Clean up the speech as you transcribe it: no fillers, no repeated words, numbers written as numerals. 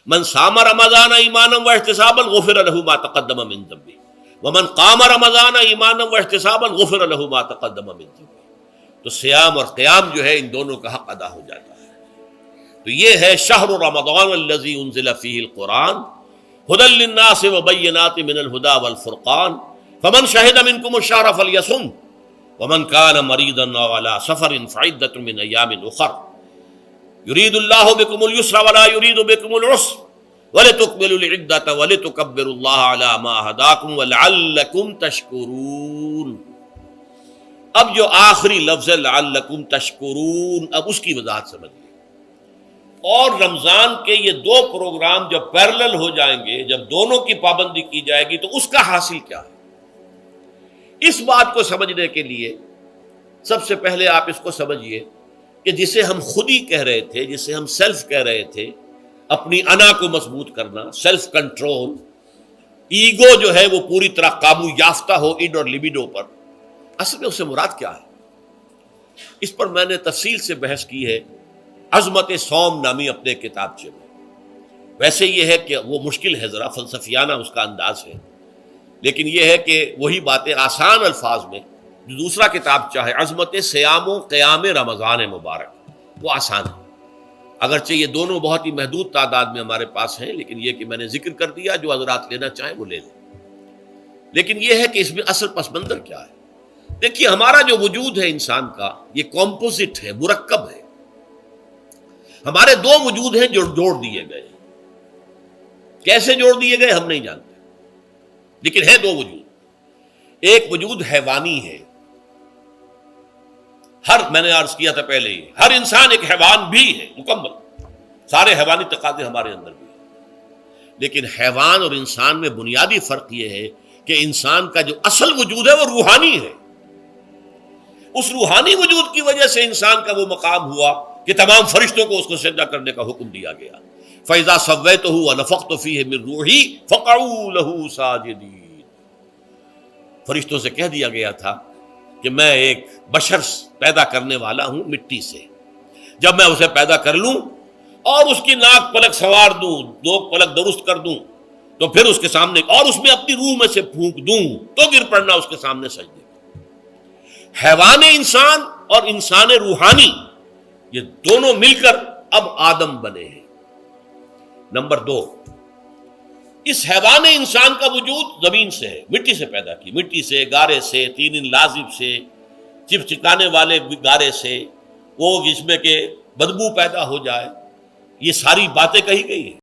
من صام رمضان ایمانا واحتسابا غفر له ما تقدم من ذنبه ومن قام رمضان ایمانا واحتسابا غفر له ما تقدم من ذنبه. تو سیام اور قیام جو ہے ان دونوں کا حق ادا ہو جاتا ہے. تو یہ ہے شہر رمضان الذی انزل فیہ القرآن ہدی للناس وبینات من الہدی والفرقان فمن شہد منکم الشہر فلیصم ومن کان مریضا او علی سفر فعدۃ من ایام اخر یرید اللہ بکم اليسر ولا یرید بکم العسر وَلِتُكْمِلُوا الْعِدَّةَ وَلِتُكَبِّرُوا اللَّهَ عَلَى مَا هَدَاكُمْ وَلَعَلَّكُمْ تَشْكُرُونَ. اب جو آخری لفظ ہے لَعَلَّكُمْ تَشْكُرُونَ، اب اس کی وضاحت سمجھیے. اور رمضان کے یہ دو پروگرام جب پیرلل ہو جائیں گے، جب دونوں کی پابندی کی جائے گی تو اس کا حاصل کیا ہے؟ اس بات کو سمجھنے کے لیے سب سے پہلے آپ اس کو سمجھیے کہ جسے ہم خود ہی کہہ رہے تھے، جسے ہم سیلف کہہ رہے تھے، اپنی انا کو مضبوط کرنا، سیلف کنٹرول، ایگو جو ہے وہ پوری طرح قابو یافتہ ہو اڈ اور لیبیڈو پر، اصل میں اس سے مراد کیا ہے؟ اس پر میں نے تفصیل سے بحث کی ہے عظمت صوم نامی اپنے کتابچے میں. ویسے یہ ہے کہ وہ مشکل ہے، ذرا فلسفیانہ اس کا انداز ہے، لیکن یہ ہے کہ وہی باتیں آسان الفاظ میں جو دوسرا کتابچہ ہے عظمت سیام و قیام رمضان مبارک، وہ آسان ہے. اگرچہ یہ دونوں بہت ہی محدود تعداد میں ہمارے پاس ہیں، لیکن یہ کہ میں نے ذکر کر دیا، جو حضرات لینا چاہیں وہ لے لیں. لیکن یہ ہے کہ اس میں اصل پس منظر کیا ہے. دیکھیے، ہمارا جو وجود ہے انسان کا، یہ کمپوزٹ ہے، مرکب ہے. ہمارے دو وجود ہیں جو جوڑ دیے گئے. کیسے جوڑ دیے گئے ہم نہیں جانتے، لیکن ہے دو وجود. ایک وجود حیوانی ہے، میں نے عرض کیا تھا پہلے ہی، ہر انسان ایک حیوان بھی ہے مکمل، سارے حیوانی تقاضے ہمارے اندر بھی ہیں. لیکن حیوان اور انسان میں بنیادی فرق یہ ہے کہ انسان کا جو اصل وجود ہے وہ روحانی ہے. اس روحانی وجود کی وجہ سے انسان کا وہ مقام ہوا کہ تمام فرشتوں کو اس کو سجدہ کرنے کا حکم دیا گیا. فَإِذَا سَوَّيْتُهُ وَنَفَخْتُ فِيهِ مِن رُوحِي فَقَعُوا لَهُ سَاجِدِينَ. فرشتوں سے کہہ دیا گیا تھا کہ میں ایک بشر پیدا کرنے والا ہوں مٹی سے. جب میں اسے پیدا کر لوں اور اس کی ناک پلک سنوار دوں، دو پلک درست کر دوں، تو پھر اس کے سامنے اور اس میں اپنی روح میں سے پھونک دوں تو گر پڑنا اس کے سامنے سجدے. حیوان انسان اور انسان روحانی، یہ دونوں مل کر اب آدم بنے ہیں. نمبر 2، اس حیوان انسان کا وجود زمین سے ہے، مٹی سے پیدا کی، مٹی سے، گارے سے، طین لازب سے، چپچکانے والے گارے سے، وہ جس میں کہ بدبو پیدا ہو جائے، یہ ساری باتیں کہی گئی ہیں.